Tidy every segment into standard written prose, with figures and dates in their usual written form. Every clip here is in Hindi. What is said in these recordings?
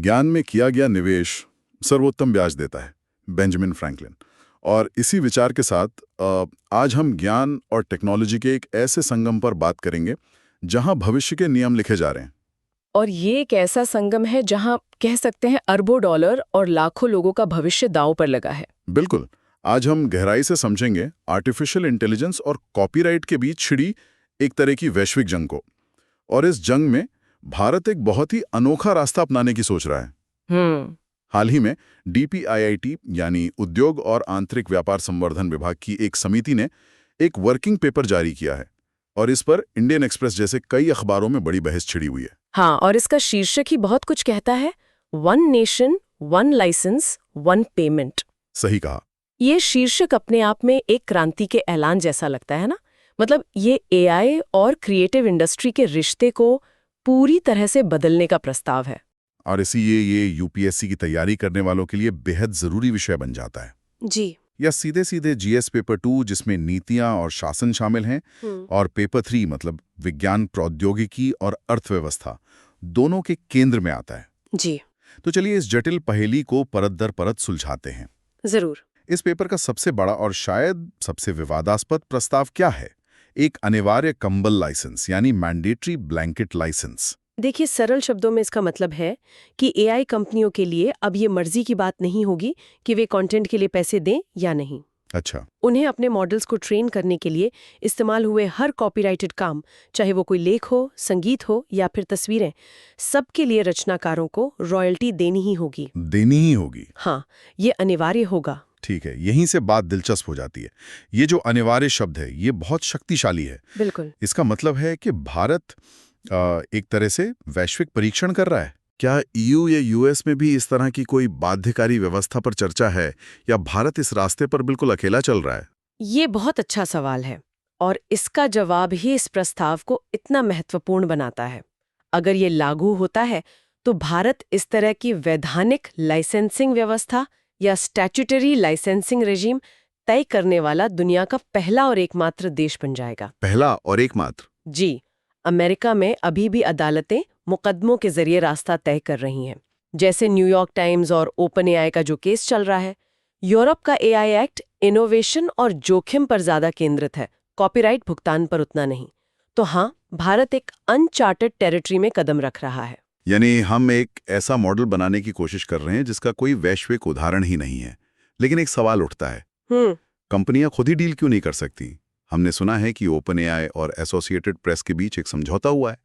ज्ञान में किया गया निवेश सर्वोत्तम ब्याज देता है, बेंजामिन फ्रैंकलिन। और इसी विचार के साथ आज हम ज्ञान और टेक्नोलॉजी के एक ऐसे संगम पर बात करेंगे जहां भविष्य के नियम लिखे जा रहे हैं। और ये एक ऐसा संगम है जहां कह सकते हैं अरबों डॉलर और लाखों लोगों का भविष्य दांव पर लगा है। बिल्कुल। आज हम गहराई से समझेंगे आर्टिफिशियल इंटेलिजेंस और कॉपीराइट के बीच छिड़ी एक तरह की वैश्विक जंग को। और इस जंग में भारत एक बहुत ही अनोखा रास्ता अपनाने की सोच रहा है। हाल ही में DPIIT यानी उद्योग और आंतरिक व्यापार संवर्धन विभाग की एक समिति ने एक वर्किंग पेपर जारी किया है और इस पर इंडियन एक्सप्रेस जैसे कई अखबारों में बड़ी बहस छिड़ी हुई है। हाँ, और इसका शीर्षक ही बहुत कुछ कहता है, one nation, one licence, one payment. सही कहा। ये शीर्षक अपने आप में एक क्रांति के ऐलान जैसा लगता है ना। मतलब ये AI और क्रिएटिव इंडस्ट्री के रिश्ते को पूरी तरह से बदलने का प्रस्ताव है। और इसी ये UPSC की तैयारी करने वालों के लिए बेहद जरूरी विषय बन जाता है। जी। या सीधे सीधे GS पेपर 2 जिसमें नीतियां और शासन शामिल हैं, और पेपर 3 मतलब विज्ञान, प्रौद्योगिकी और अर्थव्यवस्था दोनों के केंद्र में आता है। जी। तो चलिए इस जटिल पहेली को परत दर परत सुलझाते हैं। जरूर। इस पेपर का सबसे बड़ा और शायद सबसे विवादास्पद प्रस्ताव क्या है? एक अनिवार्य कंबल लाइसेंस यानी मैंडेटरी ब्लैंकेट लाइसेंस। देखिए, सरल शब्दों में इसका मतलब है कि AI कंपनियों के लिए अब ये मर्जी की बात नहीं होगी कि वे कंटेंट के लिए पैसे दें या नहीं। अच्छा। उन्हें अपने मॉडल्स को ट्रेन करने के लिए इस्तेमाल हुए हर कॉपीराइटेड काम, चाहे वो कोई लेख हो, संगीत हो या फिर तस्वीरें, सबके लिए रचनाकारों को रॉयल्टी देनी ही होगी। देनी ही होगी। हाँ, ये अनिवार्य होगा। ठीक है, यहीं से बात दिलचस्प हो जाती है। ये जो अनिवार्य शब्द है ये बहुत शक्तिशाली है। बिल्कुल। इसका मतलब है कि भारत एक तरह से वैश्विक परीक्षण कर रहा है। क्या EU या US में भी इस तरह की कोई बाध्यकारी व्यवस्था पर चर्चा है, या भारत इस रास्ते पर बिल्कुल अकेला चल रहा है? ये बहुत अच्छा सवाल है और इसका जवाब ही इस प्रस्ताव को इतना महत्वपूर्ण बनाता है। अगर ये लागू होता है तो भारत इस तरह की वैधानिक लाइसेंसिंग व्यवस्था या स्टैट्यूटरी लाइसेंसिंग रेजिम तय करने वाला दुनिया का पहला और एकमात्र देश बन जाएगा। पहला और एकमात्र? जी। अमेरिका में अभी भी अदालतें मुकदमों के जरिए रास्ता तय कर रही हैं, जैसे न्यूयॉर्क टाइम्स और ओपन AI का जो केस चल रहा है। यूरोप का AI एक्ट इनोवेशन और जोखिम पर ज्यादा केंद्रित है, कॉपीराइट भुगतान पर उतना नहीं। तो हाँ, भारत एक अनचार्टेड टेरिटरी में कदम रख रहा है। यानी हम एक ऐसा मॉडल बनाने की कोशिश कर रहे हैं जिसका कोई वैश्विक उदाहरण ही नहीं है। लेकिन एक सवाल उठता है, कंपनियां खुद ही डील क्यों नहीं कर सकती? हमने सुना है कि ओपन AI और एसोसिएटेड प्रेस के बीच एक समझौता हुआ है।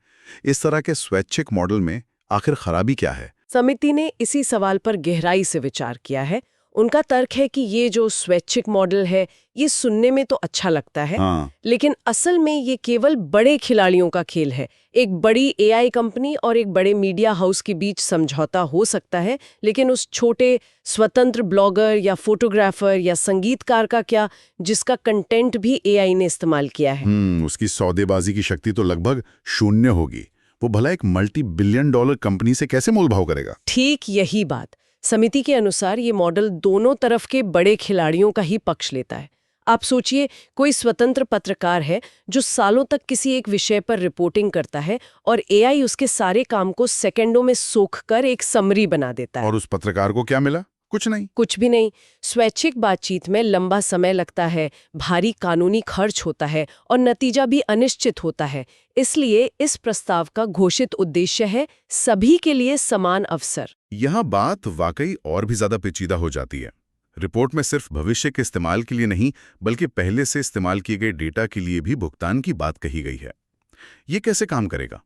इस तरह के स्वैच्छिक मॉडल में आखिर खराबी क्या है? समिति ने इसी सवाल पर गहराई से विचार किया है। उनका तर्क है कि ये जो स्वैच्छिक मॉडल है ये सुनने में तो अच्छा लगता है, लेकिन असल में ये केवल बड़े खिलाड़ियों का खेल है। एक बड़ी AI कंपनी और एक बड़े मीडिया हाउस के बीच समझौता हो सकता है, लेकिन उस छोटे स्वतंत्र ब्लॉगर या फोटोग्राफर या संगीतकार का क्या, जिसका कंटेंट भी AI ने इस्तेमाल किया है? उसकी सौदेबाजी की शक्ति तो लगभग शून्य होगी। वो भला एक $multi-billion कंपनी से कैसे मोलभाव करेगा? ठीक यही बात। समिति के अनुसार ये मॉडल दोनों तरफ के बड़े खिलाड़ियों का ही पक्ष लेता है। आप सोचिए, कोई स्वतंत्र पत्रकार है जो सालों तक किसी एक विषय पर रिपोर्टिंग करता है और AI उसके सारे काम को सेकंडों में सोखकर एक समरी बना देता है। और उस पत्रकार को क्या मिला? कुछ नहीं। कुछ भी नहीं। स्वैच्छिक बातचीत में लंबा समय लगता है, भारी कानूनी खर्च होता है और नतीजा भी अनिश्चित होता है। इसलिए इस प्रस्ताव का घोषित उद्देश्य है सभी के लिए समान अवसर। यहाँ बात वाकई और भी ज्यादा पेचीदा हो जाती है। रिपोर्ट में सिर्फ भविष्य के इस्तेमाल के लिए नहीं, बल्कि पहले से इस्तेमाल किए गए डेटा के लिए भी भुगतान की बात कही गई है। ये कैसे काम करेगा?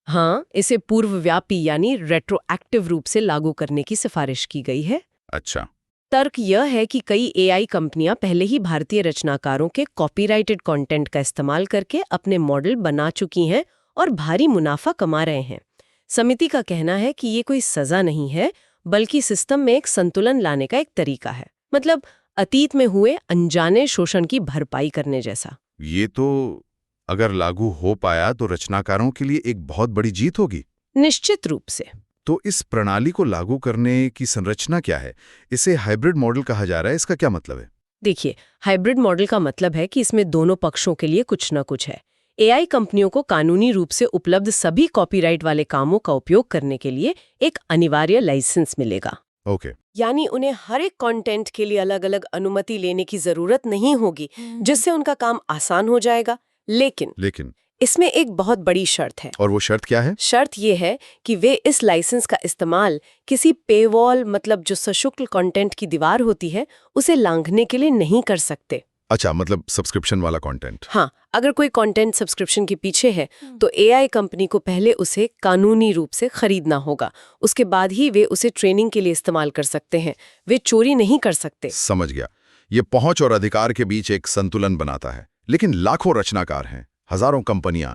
हाँ, इसे पूर्वव्यापी यानी रेट्रोएक्टिव रूप से लागू करने की सिफारिश की गई है। अच्छा। तर्क यह है कि कई AI कंपनियां पहले ही भारतीय रचनाकारों के कॉपीराइटेड कंटेंट का इस्तेमाल करके अपने मॉडल बना चुकी हैं और भारी मुनाफा कमा रहे हैं। समिति का कहना है कि ये कोई सजा नहीं है, बल्कि सिस्टम में एक संतुलन लाने का एक तरीका है। मतलब अतीत में हुए अनजाने शोषण की भरपाई करने जैसा। ये तो अगर लागू हो पाया तो रचनाकारों के लिए एक बहुत बड़ी जीत होगी। निश्चित रूप से। तो इस प्रणाली को लागू करने की संरचना क्या है? इसे हाइब्रिड मॉडल कहा जा रहा है, इसका क्या मतलब है? देखिए, हाइब्रिड मॉडल का मतलब है कि इसमें दोनों पक्षों के लिए कुछ न कुछ है। एआई कंपनियों को कानूनी रूप से उपलब्ध सभी कॉपीराइट वाले कामों का उपयोग करने के लिए एक अनिवार्य लाइसेंस मिलेगा। ओके। यानी उन्हें हर एक कंटेंट के लिए अलग-अलग अनुमति लेने की जरूरत नहीं होगी, जिससे उनका काम आसान हो जाएगा। लेकिन इसमें एक बहुत बड़ी शर्त है। और वो शर्त क्या है? शर्त ये है कि वे इस लाइसेंस का इस्तेमाल किसी पेवॉल, मतलब जो सशुल्क कंटेंट की दीवार होती है, उसे लांघने के लिए नहीं कर सकते। अच्छा, मतलब सब्सक्रिप्शन वाला कंटेंट। हाँ, अगर कोई कंटेंट सब्सक्रिप्शन के पीछे है तो एआई कंपनी को पहले उसे कानूनी रूप से खरीदना होगा। उसके बाद ही वे उसे ट्रेनिंग के लिए इस्तेमाल कर सकते हैं। वे चोरी नहीं कर सकते। समझ गया। ये पहुंच और अधिकार के बीच एक संतुलन बनाता है। लेकिन लाखों रचनाकार हैं, हजारों कंपनियां।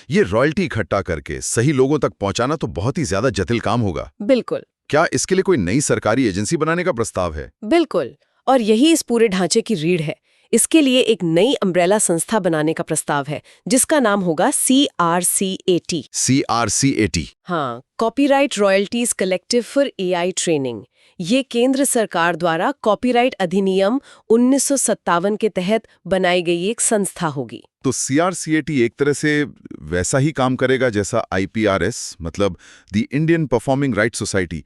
ये रॉयल्टी इकट्ठा करके सही लोगों तक पहुंचाना तो बहुत ही ज्यादा जटिल काम होगा। बिल्कुल। क्या इसके लिए कोई नई सरकारी एजेंसी बनाने का प्रस्ताव है? बिल्कुल, और यही इस पूरे ढांचे की रीढ़ है। इसके लिए एक नई अम्ब्रेला संस्था बनाने का प्रस्ताव है, जिसका नाम होगा CRCAT। CRCAT। हाँ, copyright royalties collective for AI training. ये केंद्र सरकार द्वारा कॉपीराइट अधिनियम 1957 के तहत बनाई गई एक संस्था होगी। तो CRCAT एक तरह से वैसा ही काम करेगा जैसा IPRS, मतलब the Indian performing right society,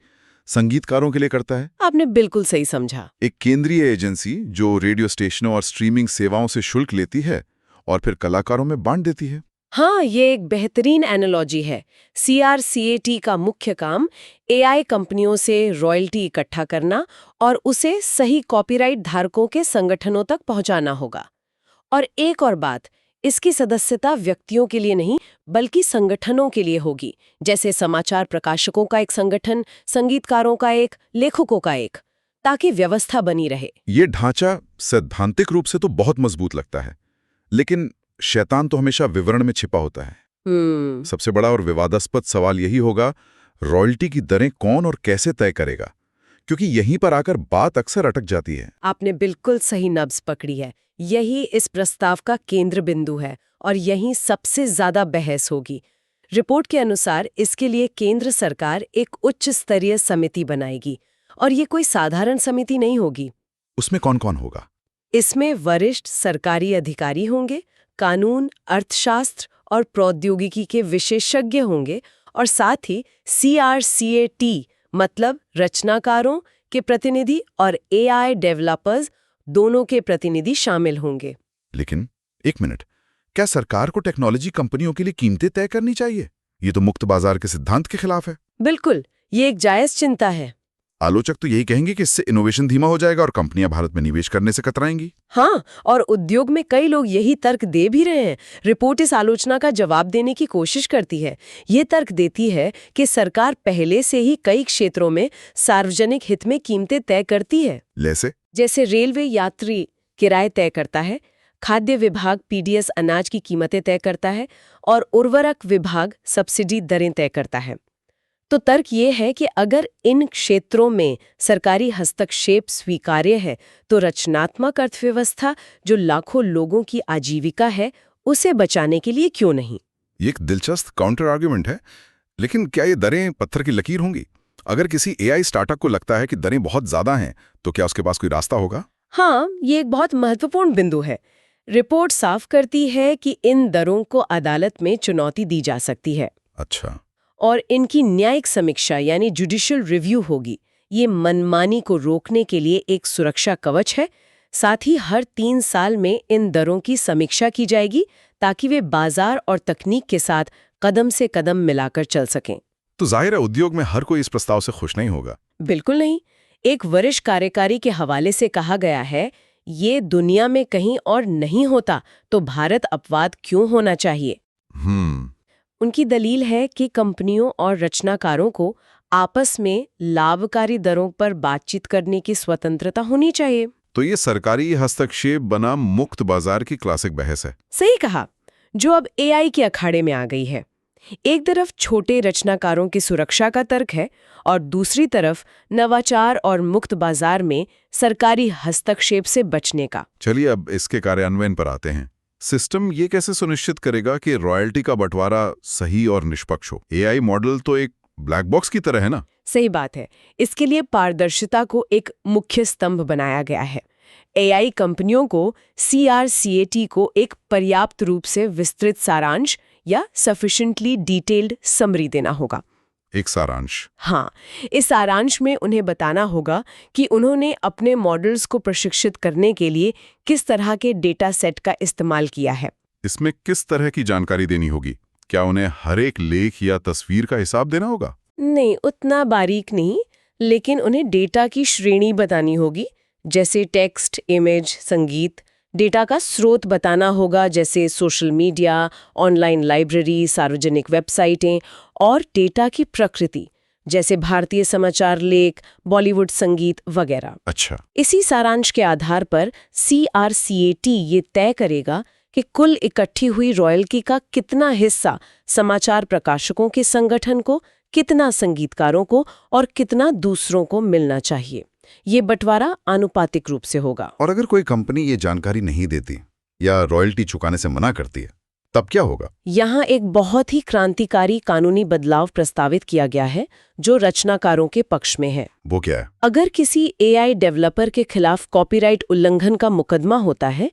संगीतकारों के लिए करता है। आपने बिल्कुल सही समझा। एक केंद्रीय एजेंसी जो रेडियो स्टेशनों और स्ट्रीमिंग सेवाओं से शुल्क लेती है और फिर कलाकारों में बांट देती है। हाँ, ये एक बेहतरीन एनालॉजी है। CRCAT का मुख्य काम एआई कंपनियों से रॉयल्टी इकट्ठा करना और उसे सही कॉपीराइट धारकों के संगठनों तक पहुंचाना होगा। और एक और बात, इसकी सदस्यता व्यक्तियों के लिए नहीं बल्कि संगठनों के लिए होगी, जैसे समाचार प्रकाशकों का एक संगठन, संगीतकारों का एक, लेखकों का एक, ताकि व्यवस्था बनी रहे। ये ढांचा सैद्धांतिक रूप से तो बहुत मजबूत लगता है, लेकिन शैतान तो हमेशा विवरण में छिपा होता है। सबसे बड़ा और विवादास्पद सवाल यही होगा, रॉयल्टी की दरें कौन और कैसे तय करेगा, क्योंकि यहीं पर आकर बात अक्सर अटक जाती है। आपने बिल्कुल सही नब्ज पकड़ी है। यही इस प्रस्ताव का केंद्र बिंदु है और यहीं सबसे ज्यादा बहस होगी। रिपोर्ट के अनुसार इसके लिए केंद्र सरकार एक उच्च स्तरीय समिति बनाएगी, और ये कोई साधारण समिति नहीं होगी। उसमें कौन कौन होगा? इसमें वरिष्ठ सरकारी अधिकारी होंगे, कानून, अर्थशास्त्र और प्रौद्योगिकी के विशेषज्ञ होंगे, और साथ ही CRCAT मतलब रचनाकारों के प्रतिनिधि और AI डेवलपर्स दोनों के प्रतिनिधि शामिल होंगे। लेकिन एक मिनट, क्या सरकार को टेक्नोलॉजी कंपनियों के लिए कीमतें तय करनी चाहिए? ये तो मुक्त बाजार के सिद्धांत के खिलाफ है। बिल्कुल, ये एक जायज चिंता है। आलोचक तो यही कहेंगे कि इससे इनोवेशन धीमा हो जाएगा और कंपनियां भारत में निवेश करने से कतराएंगी। हाँ, और उद्योग में कई लोग यही तर्क दे भी रहे हैं। रिपोर्ट इस आलोचना का जवाब देने की कोशिश करती है। ये तर्क देती है कि सरकार पहले से ही कई क्षेत्रों में सार्वजनिक हित में कीमतें तय करती है। जैसे रेलवे यात्री किराए तय करता है, खाद्य विभाग PDS अनाज की कीमतें तय करता है, और उर्वरक विभाग सब्सिडी दरें तय करता है। तो तर्क ये है कि अगर इन क्षेत्रों में सरकारी हस्तक्षेप स्वीकार्य है, तो रचनात्मक अर्थव्यवस्था, जो लाखों लोगों की आजीविका है, उसे बचाने के लिए क्यों नहीं? ये एक दिलचस्प काउंटर आर्ग्यूमेंट है। लेकिन क्या ये दरें पत्थर की लकीर होंगी? अगर किसी AI स्टार्टअप को लगता है कि दरें बहुत ज्यादा हैं, तो क्या उसके पास कोई रास्ता होगा? हाँ, ये एक बहुत महत्वपूर्ण बिंदु है। रिपोर्ट साफ करती है कि इन दरों को अदालत में चुनौती दी जा सकती है। अच्छा। और इनकी न्यायिक समीक्षा यानी जुडिशियल रिव्यू होगी। ये मनमानी को रोकने के लिए एक सुरक्षा कवच है। साथ ही हर 3 साल में इन दरों की समीक्षा की जाएगी, ताकि वे बाजार और तकनीक के साथ कदम से कदम मिलाकर चल सकें। तो जाहिर है उद्योग में हर कोई इस प्रस्ताव से खुश नहीं होगा। बिल्कुल नहीं। एक वरिष्ठ कार्यकारी के हवाले से कहा गया है, ये दुनिया में कहीं और नहीं होता तो भारत अपवाद क्यों होना चाहिए? उनकी दलील है कि कंपनियों और रचनाकारों को आपस में लाभकारी दरों पर बातचीत करने की स्वतंत्रता होनी चाहिए। तो ये सरकारी हस्तक्षेप बना मुक्त बाजार की क्लासिक बहस है। सही कहा, जो अब AI के अखाड़े में आ गई है। एक तरफ छोटे रचनाकारों की सुरक्षा का तर्क है, और दूसरी तरफ नवाचार और मुक्त बाजार में सरकारी हस्तक्षेप से बचने का। चलिए अब इसके कार्यान्वयन पर आते हैं। सिस्टम ये कैसे सुनिश्चित करेगा कि रॉयल्टी का बंटवारा सही और निष्पक्ष हो? AI मॉडल तो एक ब्लैक बॉक्स की तरह है ना? सही बात है। इसके लिए पारदर्शिता को एक मुख्य स्तंभ बनाया गया है। एआई कंपनियों को CRCAT को एक पर्याप्त रूप से विस्तृत सारांश या सफिशिएंटली डिटेल्ड समरी देना होगा। एक सारांश। हाँ, इस सारांश में उन्हें बताना होगा कि उन्होंने अपने मॉडल्स को प्रशिक्षित करने के लिए किस तरह के डेटा सेट का इस्तेमाल किया है। इसमें किस तरह की जानकारी देनी होगी? क्या उन्हें हर एक लेख या तस्वीर का हिसाब देना होगा? नहीं, उतना बारीक नहीं, लेकिन उन्हें डेटा की श्रेणी बतानी होगी, जैसे टेक्स्ट, इमेज, संगीत। डेटा का स्रोत बताना होगा, जैसे सोशल मीडिया, ऑनलाइन लाइब्रेरी, सार्वजनिक वेबसाइटें, और डेटा की प्रकृति, जैसे भारतीय समाचार लेख, बॉलीवुड संगीत वगैरह। अच्छा। इसी सारांश के आधार पर CRCAT ये तय करेगा कि कुल इकट्ठी हुई रॉयल्टी का कितना हिस्सा समाचार प्रकाशकों के संगठन को, कितना संगीतकारों को और कितना दूसरों को मिलना चाहिए। ये बंटवारा आनुपातिक रूप से होगा। और अगर कोई कंपनी ये जानकारी नहीं देती या रॉयल्टी चुकाने से मना करती है, तब क्या होगा? यहाँ एक बहुत ही क्रांतिकारी कानूनी बदलाव प्रस्तावित किया गया है, जो रचनाकारों के पक्ष में है। वो क्या है? अगर किसी AI डेवलपर के खिलाफ कॉपीराइट उल्लंघन का मुकदमा होता है,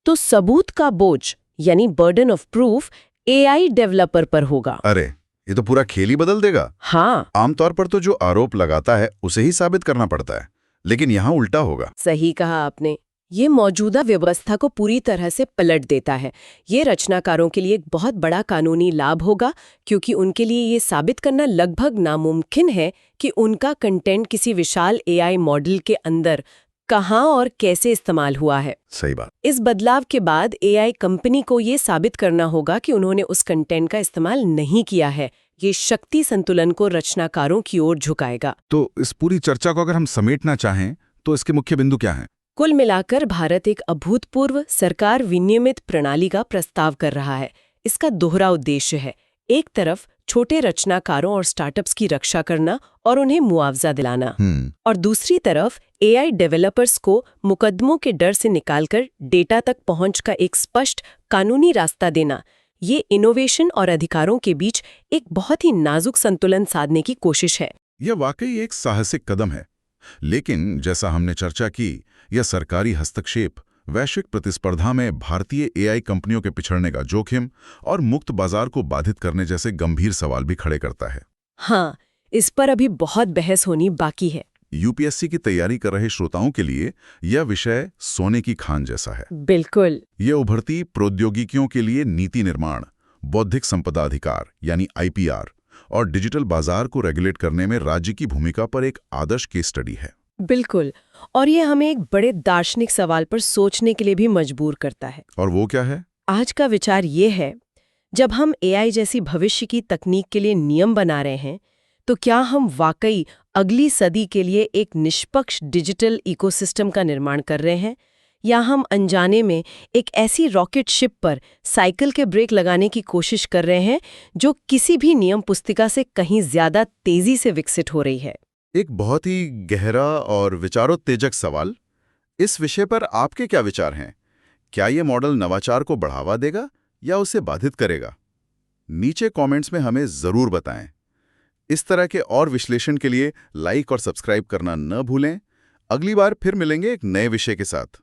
तो सबूत का बोझ यानी burden of proof AI developer पर होगा। अरे, ये तो पूरा खेल ही बदल देगा। हाँ, आमतौर पर तो जो आरोप लगाता है उसे ही साबित करना पड़ता है, लेकिन यहाँ उल्टा होगा। सही कहा आपने। ये मौजूदा व्यवस्था को पूरी तरह से पलट देता है। ये रचनाकारों के लिए एक बहुत बड़ा कानूनी लाभ होगा, क्योंकि उनके लिए ये साबित करना लगभग नामुमकिन है कि उनका कंटेंट किसी विशाल AI मॉडल के अंदर कहाँ और कैसे इस्तेमाल हुआ है। सही बात। इस बदलाव के बाद AI कंपनी को ये साबित करना होगा कि उन्होंने उस कंटेंट का इस्तेमाल नहीं किया है। ये शक्ति संतुलन को रचनाकारों की ओर झुकाएगा। तो इस पूरी चर्चा को अगर हम समेटना चाहें तो इसके मुख्य बिंदु क्या हैं? कुल मिलाकर भारत एक अभूतपूर्व सरकार विनियमित प्रणाली का प्रस्ताव कर रहा है। इसका दोहरा उद्देश्य है, एक तरफ छोटे रचनाकारों और स्टार्टअप्स की रक्षा करना और उन्हें मुआवजा दिलाना, और दूसरी तरफ AI डेवलपर्स को मुकदमों के डर से निकालकर डेटा तक पहुंच का एक स्पष्ट कानूनी रास्ता देना। ये इनोवेशन और अधिकारों के बीच एक बहुत ही नाजुक संतुलन साधने की कोशिश है। यह वाकई एक साहसिक कदम है, लेकिन जैसा हमने चर्चा की, यह सरकारी हस्तक्षेप वैश्विक प्रतिस्पर्धा में भारतीय AI कंपनियों के पिछड़ने का जोखिम और मुक्त बाजार को बाधित करने जैसे गंभीर सवाल भी खड़े करता है। हाँ, इस पर अभी बहुत बहस होनी बाकी है। UPSC की तैयारी कर रहे श्रोताओं के लिए यह विषय सोने की खान जैसा है। बिल्कुल। ये उभरती प्रौद्योगिकियों के लिए नीति निर्माण, बौद्धिक संपदा अधिकार यानी IPR और डिजिटल बाजार को रेगुलेट करने में राज्य की भूमिका पर एक आदर्श केस स्टडी है। बिल्कुल, और ये हमें एक बड़े दार्शनिक सवाल पर सोचने के लिए भी मजबूर करता है। और वो क्या है? आज का विचार ये है, जब हम AI जैसी भविष्य की तकनीक के लिए नियम बना रहे हैं, तो क्या हम वाकई अगली सदी के लिए एक निष्पक्ष डिजिटल इकोसिस्टम का निर्माण कर रहे हैं, या हम अनजाने में एक ऐसी रॉकेट शिप पर साइकिल के ब्रेक लगाने की कोशिश कर रहे हैं जो किसी भी नियम पुस्तिका से कहीं ज्यादा तेजी से विकसित हो रही है? एक बहुत ही गहरा और विचारोत्तेजक सवाल। इस विषय पर आपके क्या विचार हैं? क्या ये मॉडल नवाचार को बढ़ावा देगा या उसे बाधित करेगा? नीचे कमेंट्स में हमें जरूर बताएं। इस तरह के और विश्लेषण के लिए लाइक और सब्सक्राइब करना न भूलें। अगली बार फिर मिलेंगे एक नए विषय के साथ।